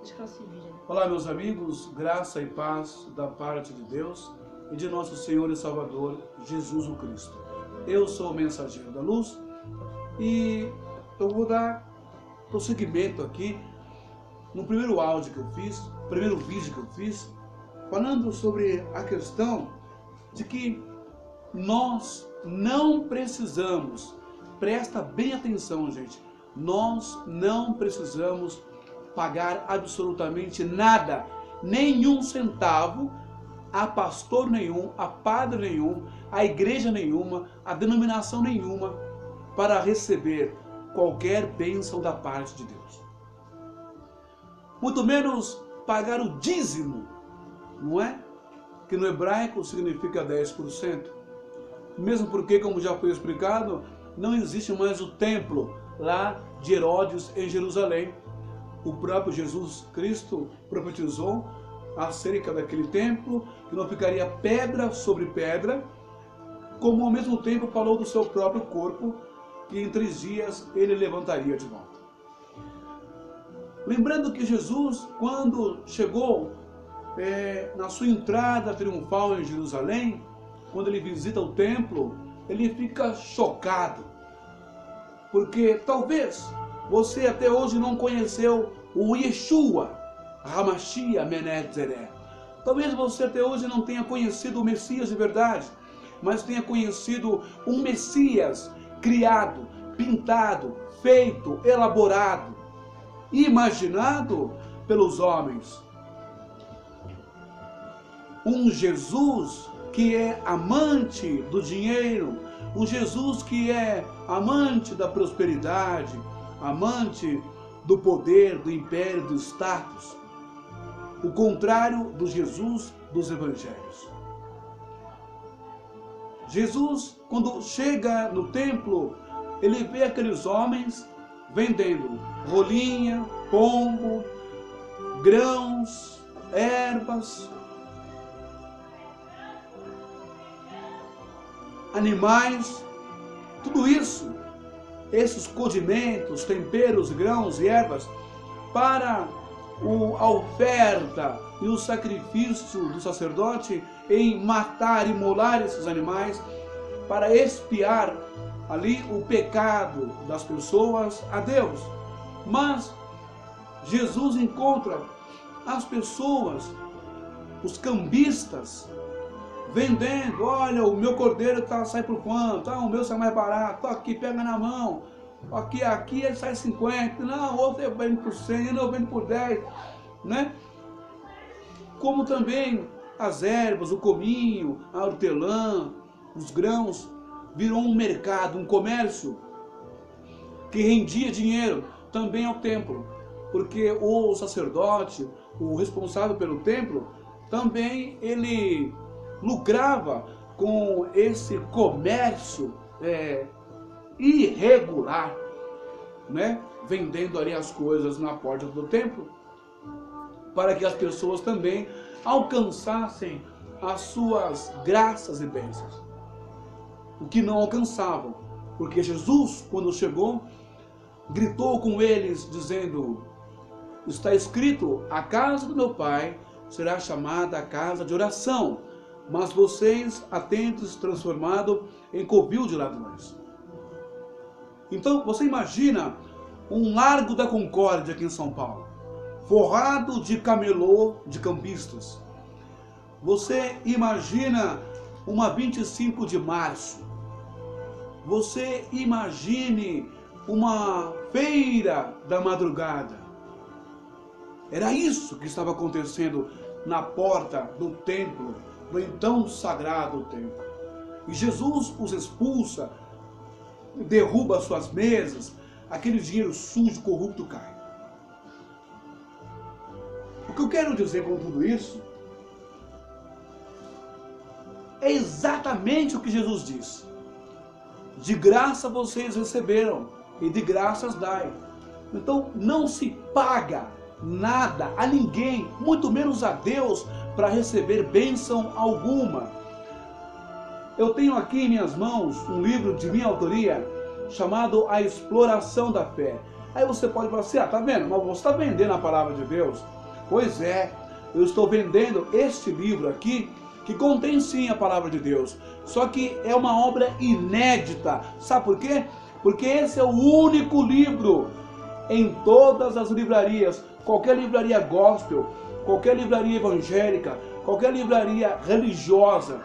Deixa que ela se vire. Olá, meus amigos, graça e paz da parte de Deus e de nosso Senhor e Salvador, Jesus o Cristo. Eu sou o mensageiro da luz e eu vou dar prosseguimento aqui no primeiro áudio que eu fiz, primeiro vídeo que eu fiz, falando sobre a questão de que nós não precisamos, presta bem atenção, gente, nós não precisamos pagar absolutamente nada, nenhum centavo, a pastor nenhum, a padre nenhum, a igreja nenhuma, a denominação nenhuma, para receber qualquer bênção da parte de Deus. Muito menos pagar o dízimo, não é? Que no hebraico significa 10%. Mesmo porque, como já foi explicado, não existe mais o templo lá de Herodes em Jerusalém. O próprio Jesus Cristo profetizou acerca daquele templo, que não ficaria pedra sobre pedra, como ao mesmo tempo falou do seu próprio corpo, que em 3 dias ele levantaria de volta. Lembrando que Jesus, quando chegou na sua entrada triunfal em Jerusalém, quando ele visita o templo, ele fica chocado, porque talvez você até hoje não conheceu o Yeshua, Hamashia Menetzeré. Talvez você até hoje não tenha conhecido o Messias de verdade, mas tenha conhecido um Messias criado, pintado, feito, elaborado, imaginado pelos homens. Um Jesus que é amante do dinheiro, um Jesus que é amante da prosperidade, amante do poder, do império, do status. O contrário do Jesus dos evangelhos. Jesus, quando chega no templo, ele vê aqueles homens vendendo rolinha, pombo, grãos, ervas, animais, tudo isso, esses condimentos, temperos, grãos e ervas, para a oferta e o sacrifício do sacerdote em matar e molar esses animais, para expiar ali o pecado das pessoas a Deus. Mas Jesus encontra as pessoas, os cambistas, vendendo: olha, o meu cordeiro sai por quanto? O meu sai mais barato, aqui, pega na mão, aqui ele sai 50, não, outro eu vendo por 100, eu vendo por 10, né? Como também as ervas, o cominho, a hortelã, os grãos, virou um mercado, um comércio que rendia dinheiro também ao templo, porque o sacerdote, o responsável pelo templo, também ele lucrava com esse comércio irregular, né? Vendendo ali as coisas na porta do templo, para que as pessoas também alcançassem as suas graças e bênçãos, o que não alcançavam, porque Jesus, quando chegou, gritou com eles, dizendo: está escrito, a casa do meu pai será chamada a casa de oração, mas vocês a tendes transformado em covil de ladrões. Então, você imagina um Largo da Concórdia aqui em São Paulo, forrado de camelô, de campistas. Você imagina uma 25 de março. Você imagine uma feira da madrugada. Era isso que estava acontecendo na porta do templo, do então sagrado templo. E Jesus os expulsa, derruba suas mesas, aquele dinheiro sujo, corrupto cai. O que eu quero dizer com tudo isso é exatamente o que Jesus diz: de graça vocês receberam e de graças dai. Então não se paga nada a ninguém, muito menos a Deus, para receber bênção alguma. Eu tenho aqui em minhas mãos um livro de minha autoria chamado A Exploração da Fé. Aí você pode falar assim, tá vendo? Mas você está vendendo a palavra de Deus. Pois é, eu estou vendendo este livro aqui, que contém sim a palavra de Deus. Só que é uma obra inédita. Sabe por quê? Porque esse é o único livro em todas as livrarias, qualquer livraria gospel, qualquer livraria evangélica, qualquer livraria religiosa,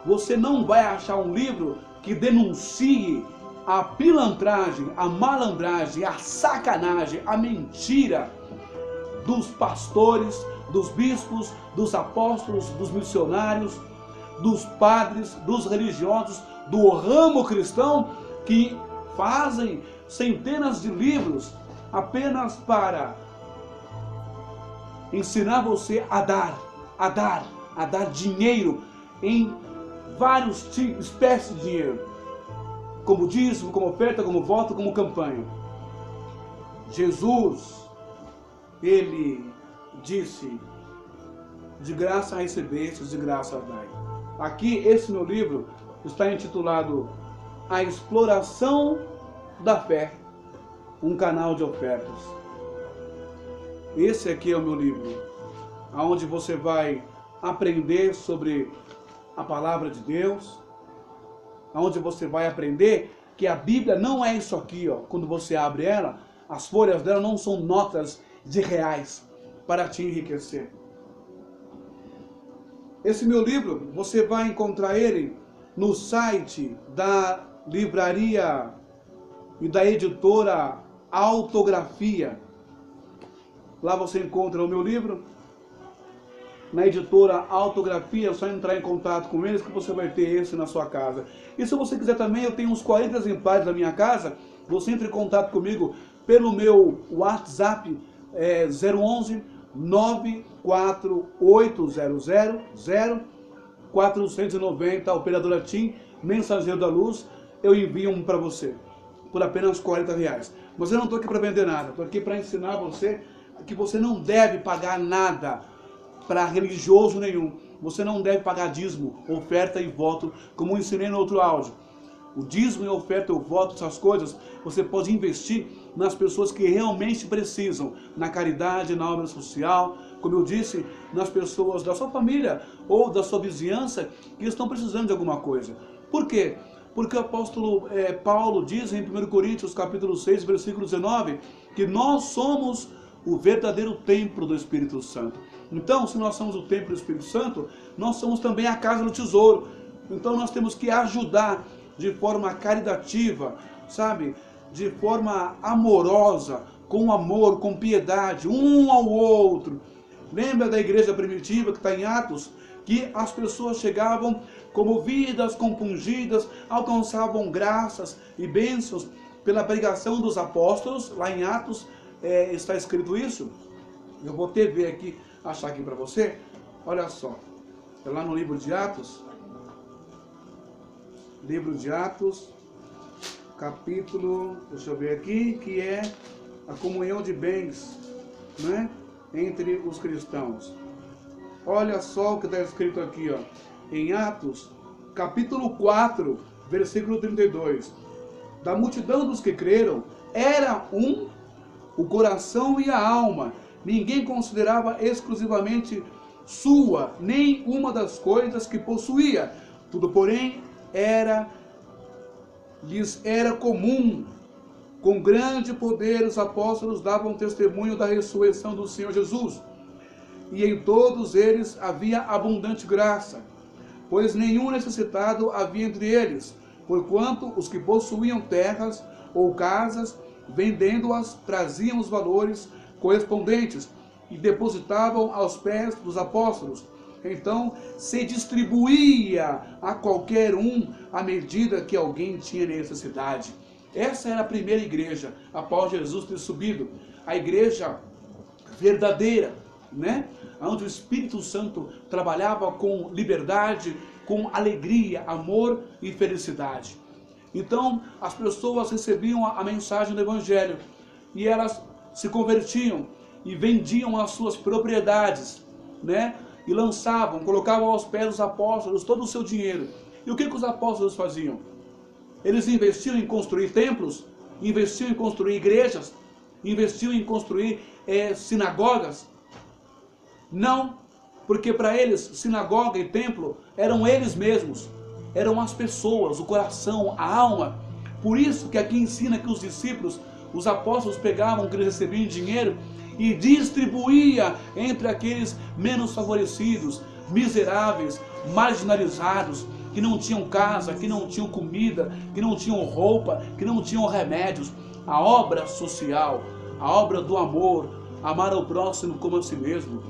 você não vai achar um livro que denuncie a pilantragem, a malandragem, a sacanagem, a mentira dos pastores, dos bispos, dos apóstolos, dos missionários, dos padres, dos religiosos, do ramo cristão, que fazem centenas de livros apenas para ensinar você a dar dinheiro em vários tipos, espécies de dinheiro, como dízimo, como oferta, como voto, como campanha. Jesus, ele disse, de graça recebestes, de graça dai. Aqui, esse meu livro está intitulado A Exploração da Fé, um canal de ofertas. Esse aqui é o meu livro, onde você vai aprender sobre a palavra de Deus, onde você vai aprender que a Bíblia não é isso aqui, ó. Quando você abre ela, as folhas dela não são notas de reais para te enriquecer. Esse meu livro, você vai encontrar ele no site da livraria e da editora Autografia. Lá você encontra o meu livro. Na editora Autografia, é só entrar em contato com eles que você vai ter esse na sua casa. E se você quiser também, eu tenho uns 40 exemplares da minha casa. Você entra em contato comigo pelo meu WhatsApp 011 94800 0490, operadora TIM, Mensageiro da Luz. Eu envio um para você por apenas R$40. Mas eu não estou aqui para vender nada, estou aqui para ensinar você que você não deve pagar nada para religioso nenhum. Você não deve pagar dízimo, oferta e voto, como eu ensinei no outro áudio. O dízimo e oferta e o voto, essas coisas, você pode investir nas pessoas que realmente precisam, na caridade, na obra social, como eu disse, nas pessoas da sua família ou da sua vizinhança que estão precisando de alguma coisa. Por quê? Porque o apóstolo Paulo diz em 1 Coríntios capítulo 6, versículo 19, que nós somos o verdadeiro templo do Espírito Santo. Então, se nós somos o templo do Espírito Santo, nós somos também a casa do tesouro. Então nós temos que ajudar de forma caritativa, sabe? De forma amorosa, com amor, com piedade, um ao outro. Lembra da igreja primitiva que está em Atos? Que as pessoas chegavam comovidas, compungidas, alcançavam graças e bênçãos pela pregação dos apóstolos. Lá em Atos está escrito isso. Eu vou ver aqui, achar aqui para você. Olha só, é lá no livro de Atos. Livro de Atos, capítulo, deixa eu ver aqui, que é a comunhão de bens, né, entre os cristãos. Olha só o que está escrito aqui, ó, em Atos, capítulo 4, versículo 32. Da multidão dos que creram, era um o coração e a alma. Ninguém considerava exclusivamente sua nem uma das coisas que possuía. Tudo, porém, lhes era comum. Com grande poder os apóstolos davam testemunho da ressurreição do Senhor Jesus. E em todos eles havia abundante graça, pois nenhum necessitado havia entre eles, porquanto os que possuíam terras ou casas, vendendo-as, traziam os valores correspondentes e depositavam aos pés dos apóstolos. Então se distribuía a qualquer um à medida que alguém tinha necessidade. Essa era a primeira igreja após Jesus ter subido, a igreja verdadeira, né? Onde o Espírito Santo trabalhava com liberdade, com alegria, amor e felicidade. Então as pessoas recebiam a mensagem do Evangelho e elas se convertiam e vendiam as suas propriedades, né? E lançavam, colocavam aos pés dos apóstolos todo o seu dinheiro. E o que os apóstolos faziam? Eles investiam em construir templos, investiam em construir igrejas, investiu em construir sinagogas? Não, porque para eles, sinagoga e templo eram eles mesmos, eram as pessoas, o coração, a alma. Por isso que aqui ensina que os discípulos, os apóstolos pegavam o que eles recebiam em dinheiro e distribuía entre aqueles menos favorecidos, miseráveis, marginalizados, que não tinham casa, que não tinham comida, que não tinham roupa, que não tinham remédios. A obra social, a obra do amor, amar ao próximo como a si mesmo.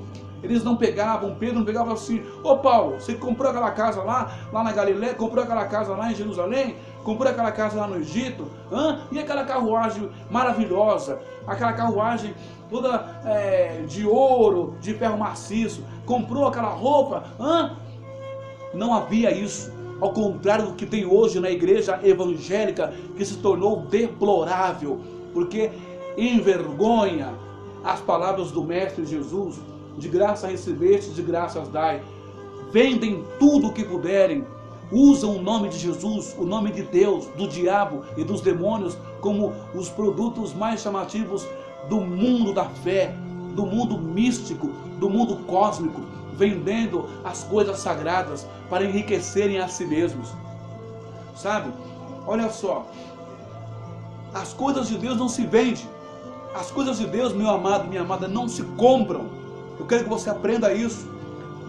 Eles não pegavam, Pedro não pegava assim: ô Paulo, você comprou aquela casa lá na Galileia, comprou aquela casa lá em Jerusalém, comprou aquela casa lá no Egito, e aquela carruagem maravilhosa, aquela carruagem toda de ouro, de ferro maciço, comprou aquela roupa, Não havia isso. Ao contrário do que tem hoje na igreja evangélica, que se tornou deplorável, porque envergonha as palavras do Mestre Jesus: de graça recebeste, de graças dai. Vendem tudo o que puderem, usam o nome de Jesus, o nome de Deus, do diabo e dos demônios como os produtos mais chamativos do mundo da fé, do mundo místico, do mundo cósmico, vendendo as coisas sagradas para enriquecerem a si mesmos. Sabe? Olha só, as coisas de Deus não se vendem. As coisas de Deus, meu amado, minha amada, não se compram. Eu quero que você aprenda isso.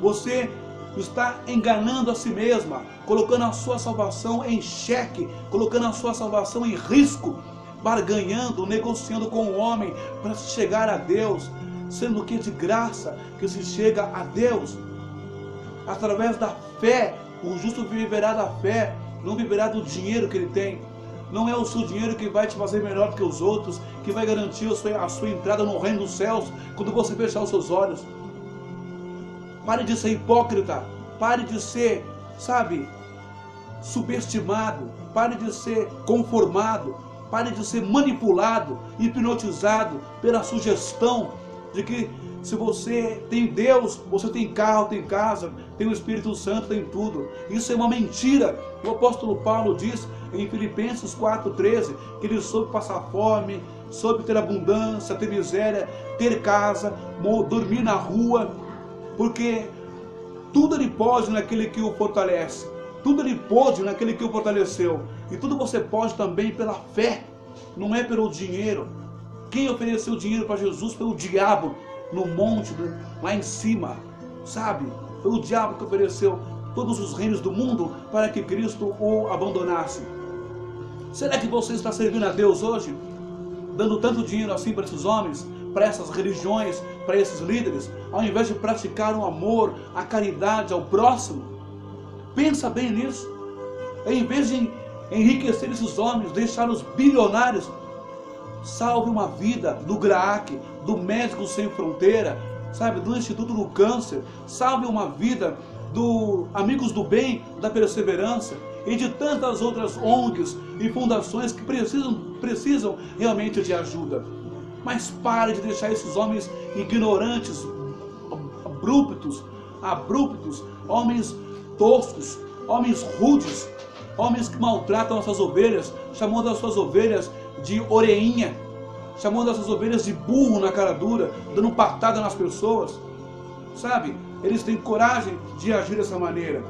Você está enganando a si mesma, colocando a sua salvação em xeque, colocando a sua salvação em risco, barganhando, negociando com o homem para chegar a Deus, sendo que é de graça que se chega a Deus. Através da fé, o justo viverá da fé, não viverá do dinheiro que ele tem. Não é o seu dinheiro que vai te fazer melhor do que os outros, que vai garantir a sua entrada no reino dos céus quando você fechar os seus olhos. Pare de ser hipócrita, pare de ser, subestimado, pare de ser conformado, pare de ser manipulado, hipnotizado pela sugestão de que se você tem Deus, você tem carro, tem casa, tem o Espírito Santo, tem tudo. Isso é uma mentira. O apóstolo Paulo diz em Filipenses 4,13 que ele soube passar fome, soube ter abundância, ter miséria, ter casa, dormir na rua, porque tudo ele pode naquele que o fortalece, tudo ele pode naquele que o fortaleceu, e tudo você pode também pela fé, não é pelo dinheiro. Quem ofereceu dinheiro para Jesus foi o diabo, no monte, lá em cima, foi o diabo que ofereceu todos os reinos do mundo para que Cristo o abandonasse. Será que você está servindo a Deus hoje, dando tanto dinheiro assim para esses homens, para essas religiões, para esses líderes, ao invés de praticar o amor, a caridade ao próximo? Pensa bem nisso. Em vez de enriquecer esses homens, deixá-los bilionários, salve uma vida do GRAAC, do Médicos Sem Fronteira, do Instituto do Câncer, salve uma vida do Amigos do Bem, da Perseverança e de tantas outras ONGs e fundações que precisam realmente de ajuda. Mas pare de deixar esses homens ignorantes, abruptos, homens toscos, homens rudes, homens que maltratam as suas ovelhas, chamando as suas ovelhas de oreinha, chamando as suas ovelhas de burro na cara dura, dando patada nas pessoas. Eles têm coragem de agir dessa maneira.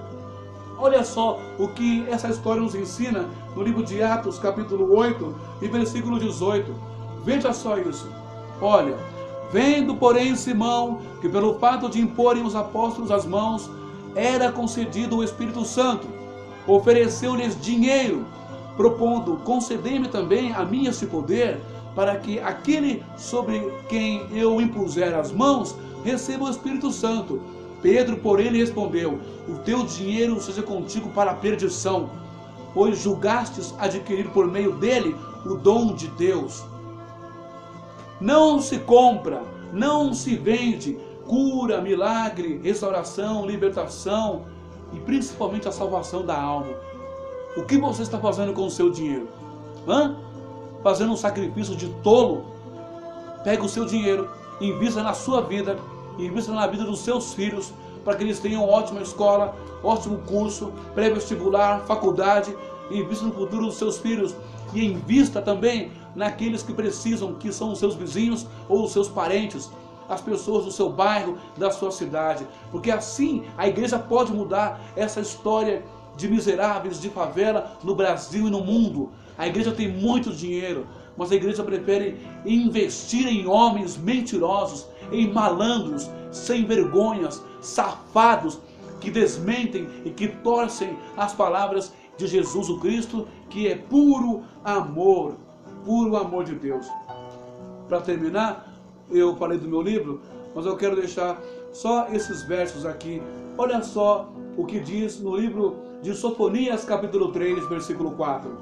Olha só o que essa história nos ensina no livro de Atos, capítulo 8 e versículo 18. Veja só isso. Olha: vendo, porém, Simão que pelo fato de imporem os apóstolos as mãos, era concedido o Espírito Santo, ofereceu-lhes dinheiro, propondo: concedei-me também a mim esse poder, para que aquele sobre quem eu impuser as mãos receba o Espírito Santo. Pedro, porém, lhe respondeu: o teu dinheiro seja contigo para a perdição, pois julgastes adquirir por meio dele o dom de Deus. Não se compra, não se vende cura, milagre, restauração, libertação e principalmente a salvação da alma. O que você está fazendo com o seu dinheiro? Fazendo um sacrifício de tolo? Pega o seu dinheiro, invista na sua vida, invista na vida dos seus filhos, para que eles tenham ótima escola, ótimo curso, pré-vestibular, faculdade. Invista no futuro dos seus filhos e invista também naqueles que precisam, que são os seus vizinhos ou os seus parentes, as pessoas do seu bairro, da sua cidade, porque assim a igreja pode mudar essa história de miseráveis, de favela no Brasil e no mundo. A igreja tem muito dinheiro, mas a igreja prefere investir em homens mentirosos, em malandros, sem vergonhas, safados, que desmentem e que torcem as palavras de Jesus o Cristo, que é puro amor de Deus. Para terminar, eu falei do meu livro, mas eu quero deixar só esses versos aqui. Olha só o que diz no livro de Sofonias, capítulo 3, versículo 4.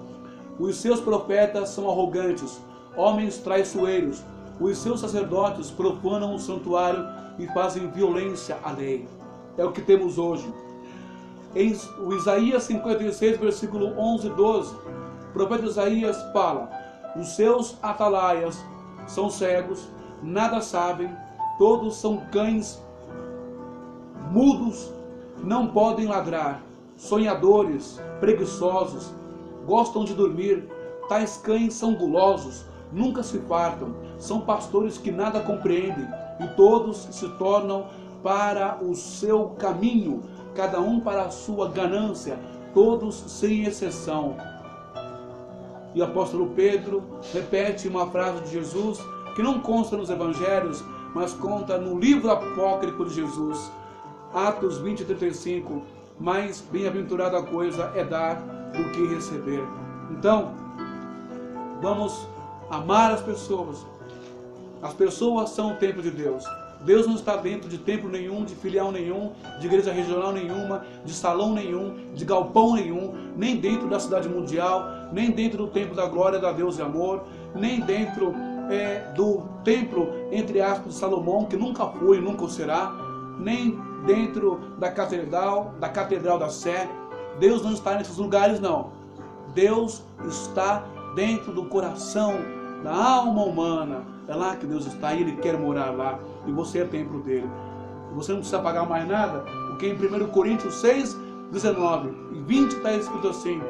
Os seus profetas são arrogantes, homens traiçoeiros. Os seus sacerdotes profanam o santuário e fazem violência à lei. É o que temos hoje. Em o Isaías 56, versículo 11 e 12, o profeta Isaías fala: os seus atalaias são cegos, nada sabem, todos são cães mudos, não podem ladrar, sonhadores, preguiçosos, gostam de dormir, tais cães são gulosos, nunca se fartam, são pastores que nada compreendem, e todos se tornam para o seu caminho, cada um para a sua ganância, todos sem exceção. E o apóstolo Pedro repete uma frase de Jesus que não consta nos evangelhos, mas conta no livro apócrifo de Jesus, Atos 20, 35, mais bem-aventurada coisa é dar do que receber. Então, vamos amar as pessoas. As pessoas são o templo de Deus. Deus não está dentro de templo nenhum, de filial nenhum, de igreja regional nenhuma, de salão nenhum, de galpão nenhum, nem dentro da cidade mundial, nem dentro do templo da glória da Deus e amor, nem dentro do templo, entre aspas, de Salomão, que nunca foi e nunca o será, nem dentro da catedral da Sé. Deus não está nesses lugares, não. Deus está dentro do coração, da alma humana. É lá que Deus está e Ele quer morar lá. E você é templo dele. Você não precisa pagar mais nada, porque em 1 Coríntios 6, 19 e 20 está escrito assim,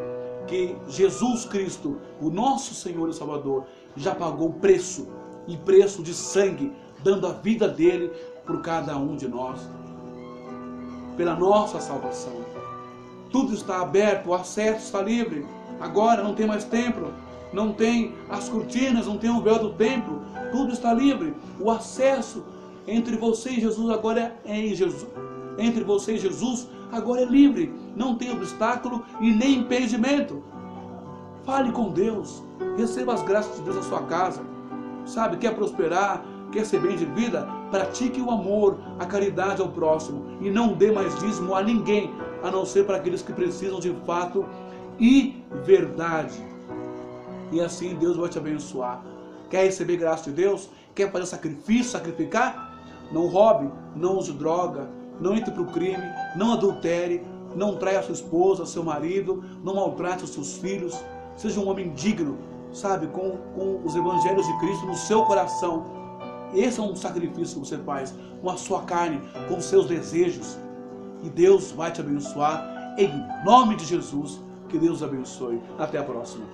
que Jesus Cristo, o nosso Senhor e Salvador, já pagou o preço, e preço de sangue, dando a vida dele por cada um de nós, pela nossa salvação. Tudo está aberto, o acesso está livre. Agora não tem mais templo, não tem as cortinas, não tem o véu do templo, tudo está livre. O acesso entre você e Jesus agora entre você e Jesus agora é livre. Não tem obstáculo e nem impedimento. Fale com Deus, receba as graças de Deus na sua casa. Sabe, quer prosperar, quer ser bem de vida? Pratique o amor, a caridade ao próximo e não dê mais dízimo a ninguém, a não ser para aqueles que precisam de fato e verdade. E assim Deus vai te abençoar. Quer receber graça de Deus? Quer fazer sacrifício, sacrificar? Não roube, não use droga, não entre para o crime, não adultere, não traia sua esposa, seu marido, não maltrate os seus filhos. Seja um homem digno, sabe, com os evangelhos de Cristo no seu coração. Esse é um sacrifício que você faz com a sua carne, com os seus desejos. E Deus vai te abençoar em nome de Jesus. Que Deus abençoe. Até a próxima.